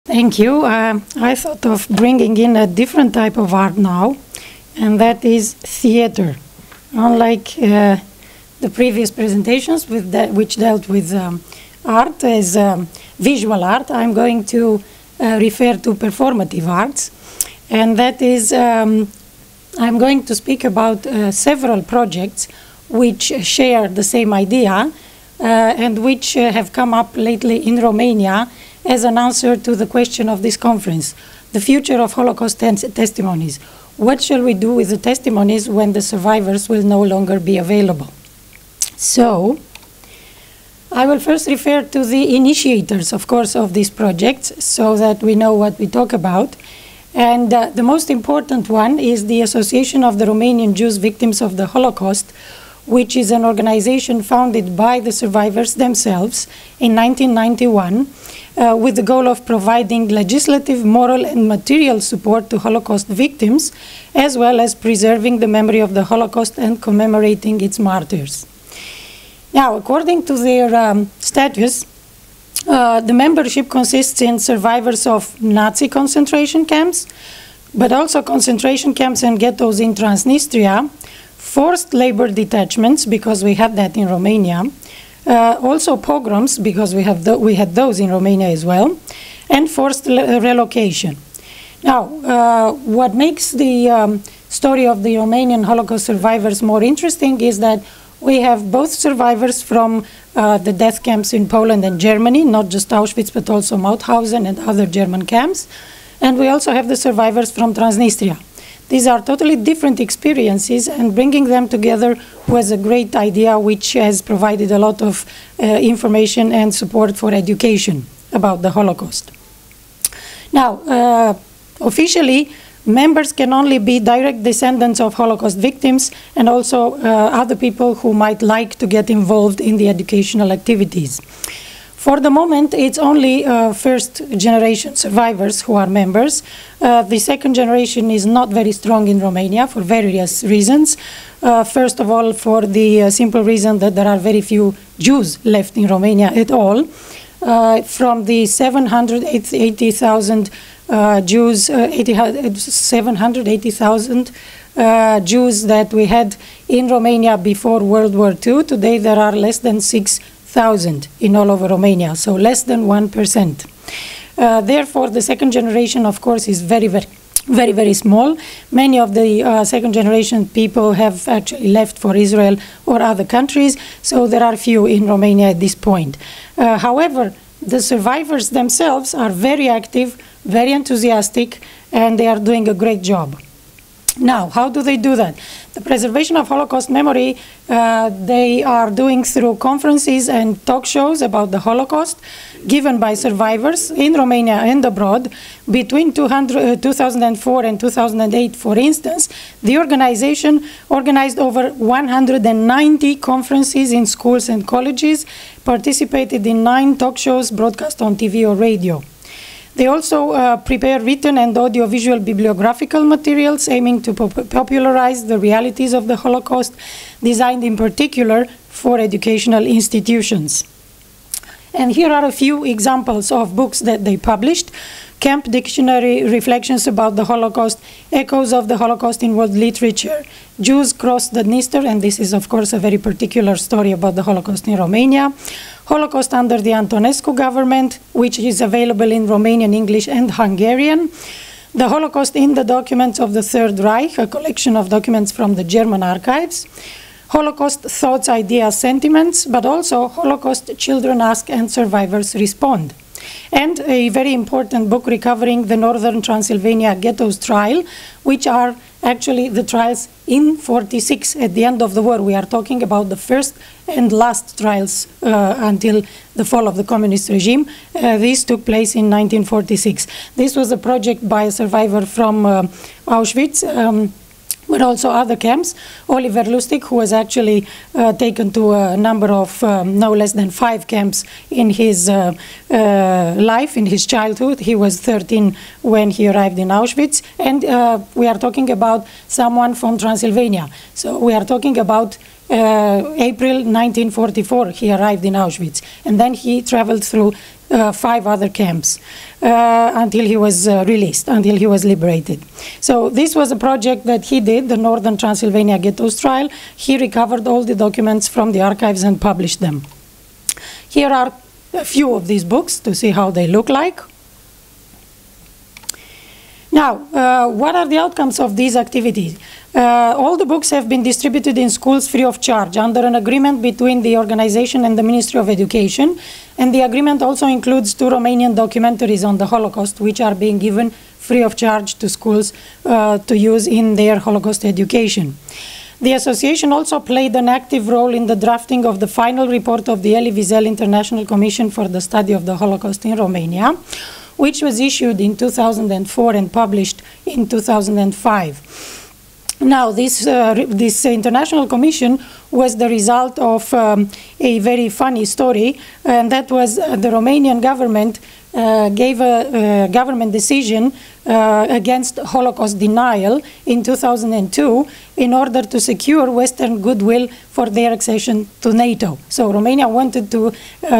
Thank you. I thought of bringing in a different type of art now, and that is theater. Unlike the previous presentations which dealt with art as visual art, I'm going to refer to performative arts, and that is I'm going to speak about several projects which share the same idea and which have come up lately in Romania as an answer to the question of this conference, the future of Holocaust testimonies. What shall we do with the testimonies when the survivors will no longer be available? So, I will first refer to the initiators, of course, of these projects, so that we know what we talk about. And the most important one is the Association of the Romanian Jews Victims of the Holocaust, which is an organization founded by the survivors themselves in 1991, with the goal of providing legislative, moral, and material support to Holocaust victims, as well as preserving the memory of the Holocaust and commemorating its martyrs. Now, according to their status, the membership consists in survivors of Nazi concentration camps, but also concentration camps and ghettos in Transnistria, forced labor detachments, because we have that in Romania, also pogroms, because we had those in Romania as well, and forced relocation. Now, what makes the story of the Romanian Holocaust survivors more interesting is that we have both survivors from the death camps in Poland and Germany, not just Auschwitz, but also Mauthausen and other German camps. And we also have the survivors from Transnistria. These are totally different experiences, and bringing them together was a great idea which has provided a lot of information and support for education about the Holocaust. Now, officially, members can only be direct descendants of Holocaust victims and also other people who might like to get involved in the educational activities. For the moment, it's only first-generation survivors who are members. The second generation is not very strong in Romania for various reasons. First of all, for the simple reason that there are very few Jews left in Romania at all. From the 780,000 Jews, 780,000 Jews that we had in Romania before World War II, today there are less than 6,000 in all over Romania, so less than 1%. Therefore, the second generation, of course, is very small. Many of the second generation people have actually left for Israel or other countries, so there are few in Romania at this point. However, the survivors themselves are very active, very enthusiastic, and they are doing a great job. Now, how do they do that? The preservation of Holocaust memory, they are doing through conferences and talk shows about the Holocaust given by survivors in Romania and abroad. Between 2004 and 2008, for instance, the organization organized over 190 conferences in schools and colleges, participated in 9 talk shows broadcast on TV or radio. They also prepare written and audiovisual bibliographical materials aiming to popularize the realities of the Holocaust, designed in particular for educational institutions. And here are a few examples of books that they published. Camp Dictionary, Reflections about the Holocaust, Echoes of the Holocaust in World Literature, Jews Cross the Dniester, and this is of course a very particular story about the Holocaust in Romania, Holocaust under the Antonescu government, which is available in Romanian, English, and Hungarian, The Holocaust in the Documents of the Third Reich, a collection of documents from the German archives, Holocaust Thoughts, Ideas, Sentiments, but also Holocaust Children Ask and Survivors Respond. And a very important book, Recovering the Northern Transylvania Ghettos Trial, which are actually the trials in '46 at the end of the war. We are talking about the first and last trials until the fall of the communist regime. These took place in 1946. This was a project by a survivor from Auschwitz, but also other camps. Oliver Lustig, who was actually taken to a number of no less than 5 camps in his life, in his childhood. He was 13 when he arrived in Auschwitz. And we are talking about someone from Transylvania. So we are talking about April 1944, he arrived in Auschwitz. And then he traveled through 5 other camps until he was released, until he was liberated. So this was a project that he did, the Northern Transylvania Ghettos Trial. He recovered all the documents from the archives and published them. Here are a few of these books to see how they look like. Now, what are the outcomes of these activities? All the books have been distributed in schools free of charge under an agreement between the organization and the Ministry of Education. And the agreement also includes 2 Romanian documentaries on the Holocaust, which are being given free of charge to schools to use in their Holocaust education. The association also played an active role in the drafting of the final report of the Elie Wiesel International Commission for the Study of the Holocaust in Romania, which was issued in 2004 and published in 2005. Now, this international commission was the result of a very funny story, and that was the Romanian government gave a government decision against Holocaust denial in 2002 in order to secure Western goodwill for their accession to NATO. So Romania wanted to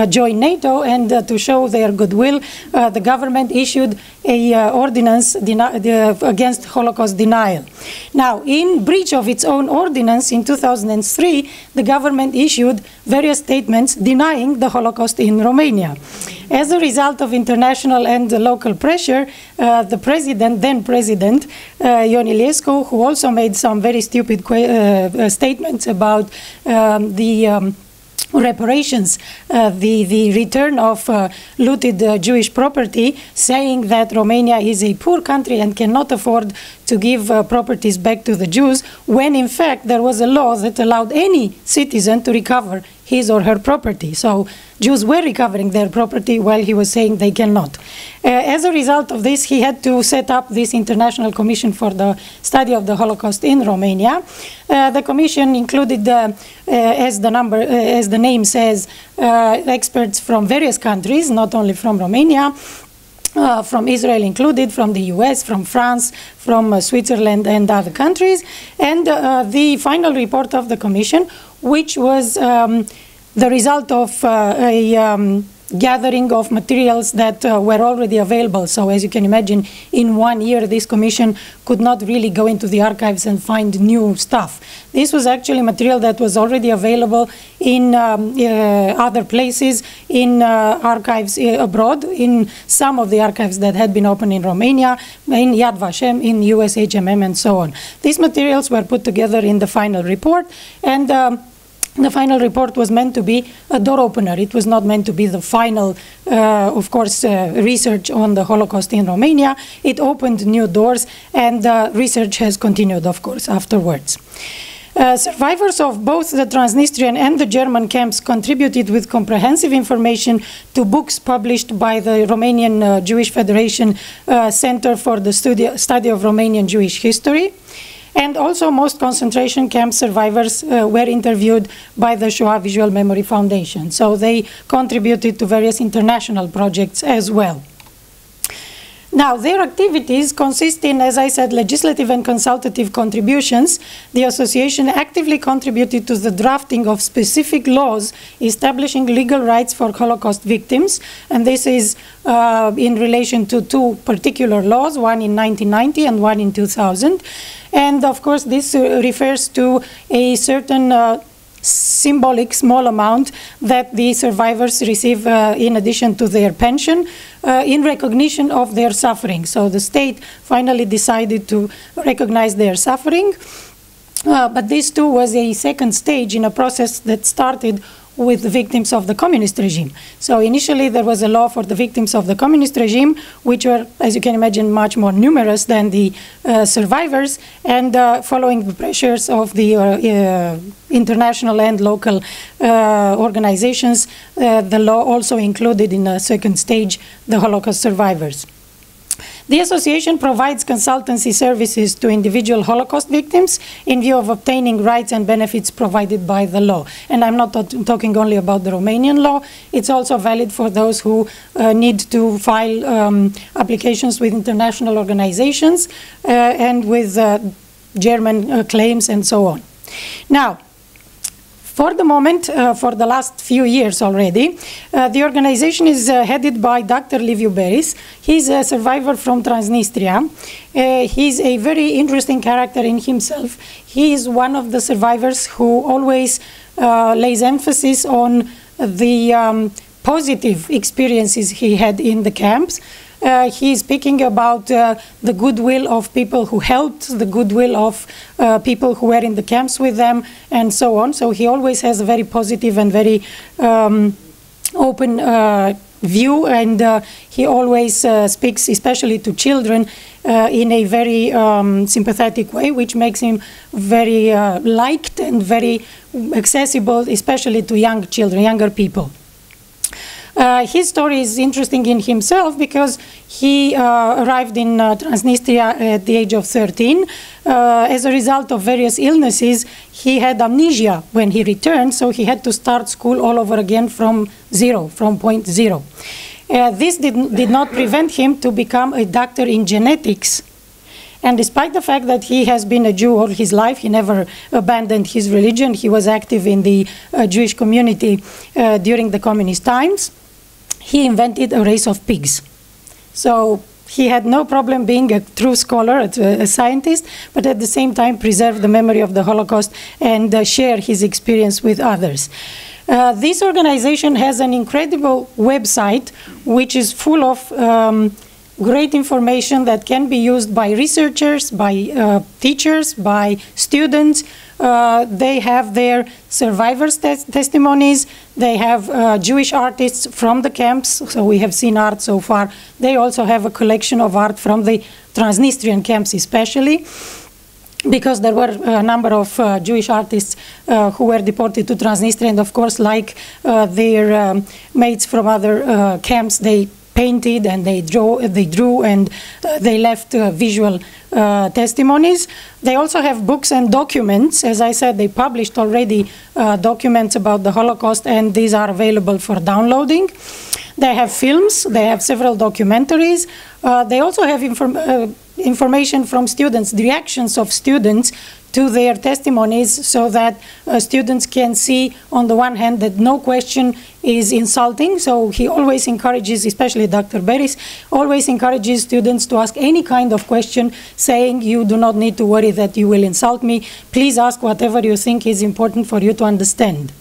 join NATO, and to show their goodwill, the government issued a ordinance against Holocaust denial. Now, in breach of its own ordinance in 2003, the government issued various statements denying the Holocaust in Romania. As a result of international and local pressure, the then President Ion Iliescu, who also made some very stupid statements about the reparations, the return of looted Jewish property, saying that Romania is a poor country and cannot afford to give properties back to the Jews, when in fact there was a law that allowed any citizen to recover his or her property. So Jews were recovering their property while he was saying they cannot. As a result of this, he had to set up this International Commission for the Study of the Holocaust in Romania. The commission included, as the name says, experts from various countries, not only from Romania, from Israel included, from the US, from France, from Switzerland and other countries. And the final report of the commission, which was the result of a gathering of materials that were already available. So as you can imagine, in 1 year, this commission could not really go into the archives and find new stuff. This was actually material that was already available in other places, in archives abroad, in some of the archives that had been opened in Romania, in Yad Vashem, in USHMM, and so on. These materials were put together in the final report, and the final report was meant to be a door opener. It was not meant to be the final, of course, research on the Holocaust in Romania. It opened new doors, and research has continued, of course, afterwards. Survivors of both the Transnistrian and the German camps contributed with comprehensive information to books published by the Romanian Jewish Federation Center for the Study of Romanian Jewish History. And also most concentration camp survivors were interviewed by the Shoah Visual Memory Foundation. So they contributed to various international projects as well. Now, their activities consist in, as I said, legislative and consultative contributions. The association actively contributed to the drafting of specific laws establishing legal rights for Holocaust victims, and this is in relation to 2 particular laws, one in 1990 and one in 2000. And of course, this refers to a certain symbolic small amount that the survivors receive in addition to their pension in recognition of their suffering. So the state finally decided to recognize their suffering, but this too was a second stage in a process that started with the victims of the communist regime. So initially there was a law for the victims of the communist regime, which were, as you can imagine, much more numerous than the survivors, and following the pressures of the international and local organizations, the law also included in a second stage the Holocaust survivors. The association provides consultancy services to individual Holocaust victims in view of obtaining rights and benefits provided by the law. And I'm not talking only about the Romanian law, it's also valid for those who need to file applications with international organizations and with German claims and so on. Now, For the moment, for the last few years already, the organization is headed by Dr. Liviu Beris. He's a survivor from Transnistria. He's a very interesting character in himself. He is one of the survivors who always lays emphasis on the positive experiences he had in the camps. He's speaking about the goodwill of people who helped, the goodwill of people who were in the camps with them, and so on. So he always has a very positive and very open view, and he always speaks, especially to children, in a very sympathetic way, which makes him very liked and very accessible, especially to young children, younger people. His story is interesting in himself because he arrived in Transnistria at the age of 13. As a result of various illnesses, he had amnesia when he returned, so he had to start school all over again from zero, from point zero. This did not prevent him to become a doctor in genetics. And despite the fact that he has been a Jew all his life, he never abandoned his religion. He was active in the Jewish community during the communist times. He invented a race of pigs. So he had no problem being a true scholar, a scientist, but at the same time preserve the memory of the Holocaust and share his experience with others. This organization has an incredible website which is full of great information that can be used by researchers, by teachers, by students. They have their survivors' testimonies. They have Jewish artists from the camps, so we have seen art so far. They also have a collection of art from the Transnistrian camps especially, because there were a number of Jewish artists who were deported to Transnistria, and of course, like their mates from other camps, they painted and they drew and they left visual testimonies. They also have books and documents. As I said, they published already documents about the Holocaust, and these are available for downloading. They have films, they have several documentaries. They also have information from students, the reactions of students to their testimonies, so that students can see, on the one hand, that no question is insulting. So he always encourages, especially Dr. Beris, always encourages students to ask any kind of question, saying, you do not need to worry that you will insult me. Please ask whatever you think is important for you to understand.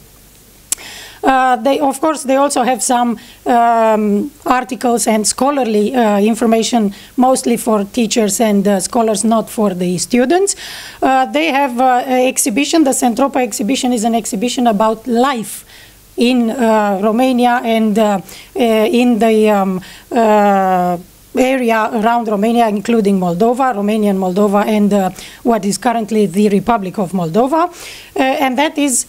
Of course, they also have some articles and scholarly information, mostly for teachers and scholars, not for the students. They have an exhibition. The Centropa exhibition is an exhibition about life in Romania and in the area around Romania, including Moldova, Romanian Moldova, and what is currently the Republic of Moldova. And that is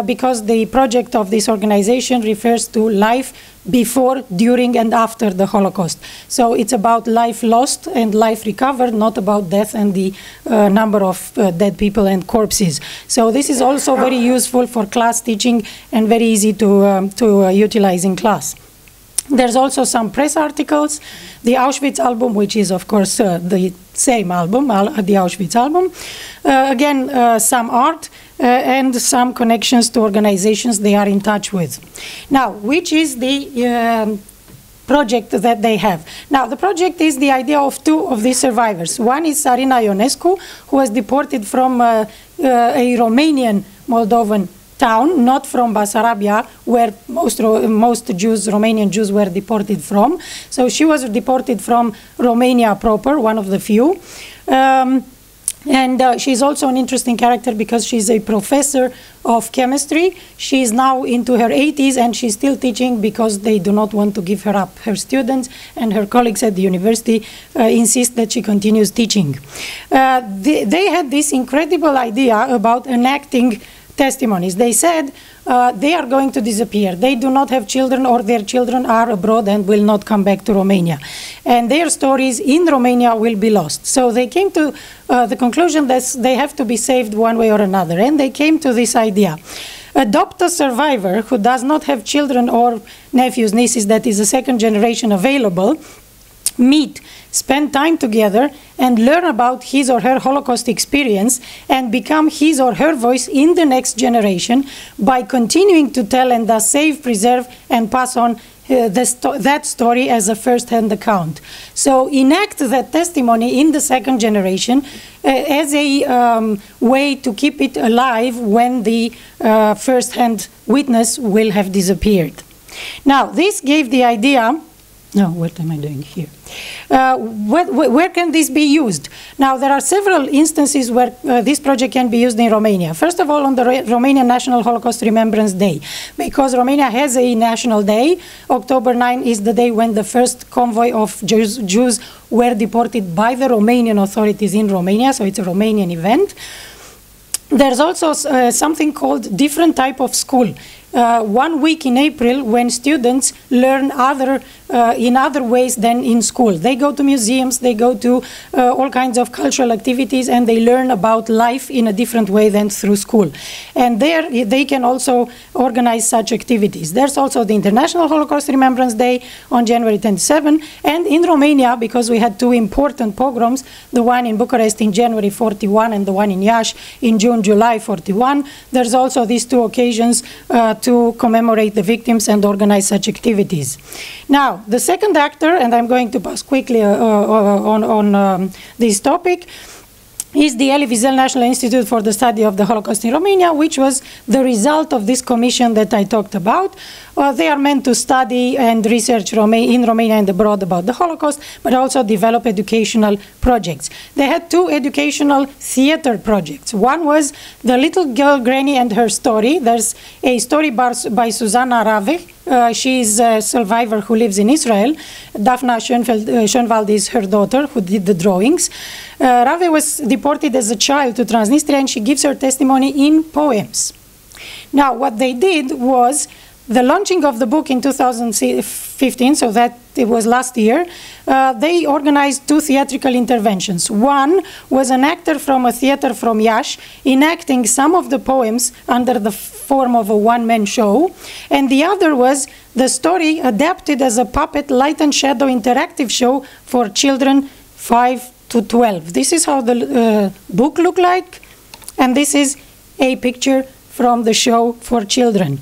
because the project of this organization refers to life before, during, and after the Holocaust. So it's about life lost and life recovered, not about death and the number of dead people and corpses. So this is also very useful for class teaching and very easy to utilize in class. There's also some press articles, the Auschwitz album, which is, of course, the same album, the Auschwitz album. Again, some art and some connections to organizations they are in touch with. Now, which is the project that they have? Now, the project is the idea of two of these survivors. One is Sarina Ionescu, who was deported from a Romanian Moldovan town, not from Basarabia, where most Jews, Romanian Jews, were deported from. So she was deported from Romania proper, one of the few. And she's also an interesting character because she's a professor of chemistry. She's now into her 80s and she's still teaching because they do not want to give her up. Her students and her colleagues at the university insist that she continues teaching. They had this incredible idea about enacting testimonies. They said they are going to disappear. They do not have children, or their children are abroad and will not come back to Romania. And their stories in Romania will be lost. So they came to the conclusion that they have to be saved one way or another. And they came to this idea. Adopt a survivor who does not have children or nephews, nieces, that is a second generation available, meet, spend time together, and learn about his or her Holocaust experience and become his or her voice in the next generation by continuing to tell and thus save, preserve, and pass on that story as a first-hand account. So enact that testimony in the second generation as a way to keep it alive when the first-hand witness will have disappeared. Now, this gave the idea. No, what am I doing here? Where can this be used? Now, there are several instances where this project can be used in Romania. First of all, on the Romanian National Holocaust Remembrance Day, because Romania has a national day. October 9 is the day when the first convoy of Jews were deported by the Romanian authorities in Romania, so it's a Romanian event. There's also something called different type of school. 1 week in April when students learn in other ways than in school. They go to museums, they go to all kinds of cultural activities, and they learn about life in a different way than through school. And there they can also organize such activities. There's also the International Holocaust Remembrance Day on January 27, and in Romania, because we had two important pogroms, the one in Bucharest in January 41 and the one in Iași in June-July 41, there's also these two occasions to commemorate the victims and organize such activities. Now, the second actor, and I'm going to pass quickly on this topic, is the Elie Wiesel National Institute for the Study of the Holocaust in Romania, which was the result of this commission that I talked about. They are meant to study and research in Romania and abroad about the Holocaust, but also develop educational projects. They had two educational theater projects. One was The Little Girl Granny and Her Story. There's a story by Susanna Rave. She is a survivor who lives in Israel. Daphna Schönwald is her daughter, who did the drawings. Rave was deported as a child to Transnistria, and she gives her testimony in poems. Now, what they did was the launching of the book in 2015, so that it was last year, they organized two theatrical interventions. One was an actor from a theater from Iași enacting some of the poems under the form of a one-man show, and the other was the story adapted as a puppet light and shadow interactive show for children 5 to 12. This is how the book looked like, and this is a picture from the show for children.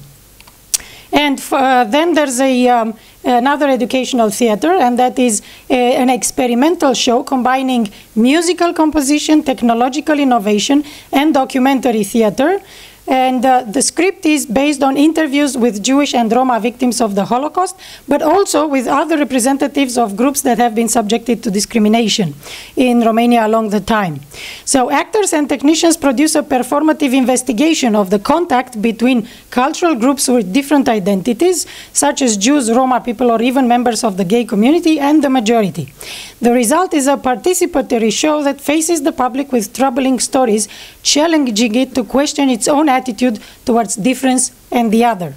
And then there's another educational theater, and that is an experimental show combining musical composition, technological innovation, and documentary theater. And the script is based on interviews with Jewish and Roma victims of the Holocaust, but also with other representatives of groups that have been subjected to discrimination in Romania along the time. So actors and technicians produce a performative investigation of the contact between cultural groups with different identities, such as Jews, Roma people, or even members of the gay community, and the majority. The result is a participatory show that faces the public with troubling stories, challenging it to question its own attitude towards difference and the other.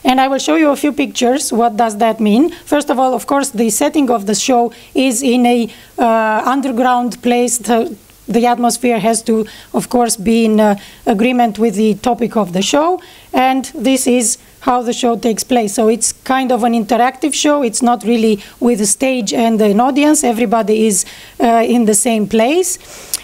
And I will show you a few pictures. What does that mean? First of all, of course, the setting of the show is in a underground place. The atmosphere has to, of course, be in agreement with the topic of the show. And this is how the show takes place. So it's kind of an interactive show. It's not really with a stage and an audience. Everybody is in the same place.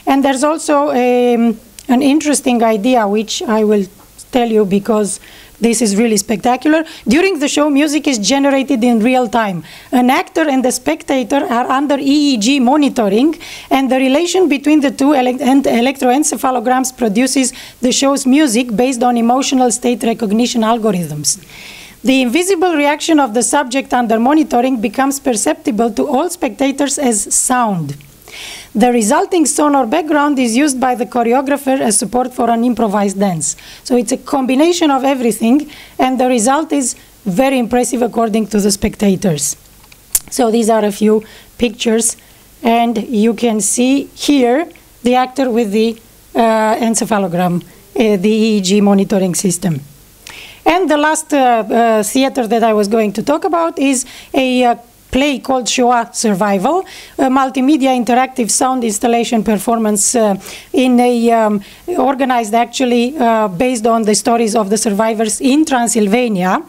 And there's also an interesting idea, which I will tell you because this is really spectacular. During the show, music is generated in real time. An actor and the spectator are under EEG monitoring, and the relation between the two electroencephalograms produces the show's music based on emotional state recognition algorithms. The invisible reaction of the subject under monitoring becomes perceptible to all spectators as sound. The resulting sonor background is used by the choreographer as support for an improvised dance. So it's a combination of everything, and the result is very impressive according to the spectators. So these are a few pictures, and you can see here the actor with the encephalogram, the EEG monitoring system. And the last theater that I was going to talk about is a play called Shoah Survival, a multimedia interactive sound installation performance in a organized actually based on the stories of the survivors in Transylvania.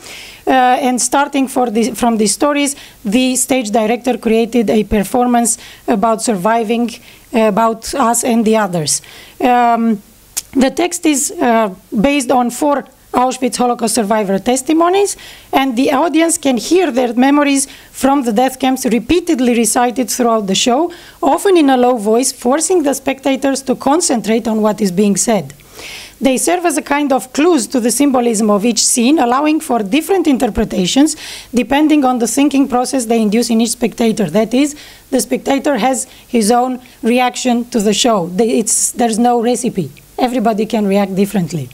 And starting from these stories, the stage director created a performance about surviving, about us and the others. The text is based on 4 Auschwitz Holocaust survivor testimonies, and the audience can hear their memories from the death camps repeatedly recited throughout the show, often in a low voice, forcing the spectators to concentrate on what is being said. They serve as a kind of clues to the symbolism of each scene, allowing for different interpretations depending on the thinking process they induce in each spectator. That is, the spectator has his own reaction to the show. There's no recipe. Everybody can react differently.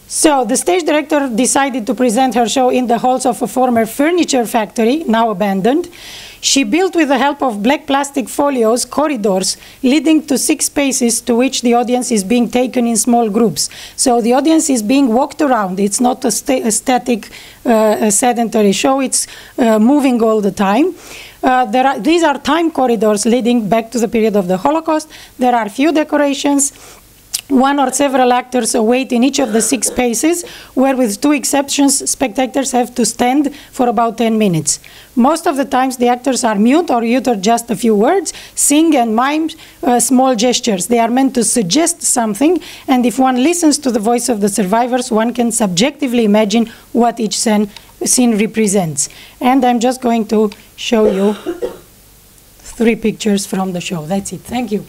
So the stage director decided to present her show in the halls of a former furniture factory, now abandoned. She built, with the help of black plastic folios, corridors leading to 6 spaces to which the audience is being taken in small groups. So the audience is being walked around. It's not a static, sedentary show. It's moving all the time. These are time corridors leading back to the period of the Holocaust. There are few decorations. 1 or several actors await in each of the 6 spaces, where, with 2 exceptions, spectators have to stand for about 10 minutes. Most of the times the actors are mute or utter just a few words, sing and mime small gestures. They are meant to suggest something, and if one listens to the voice of the survivors, one can subjectively imagine what each scene represents. And I'm just going to show you 3 pictures from the show. That's it. Thank you.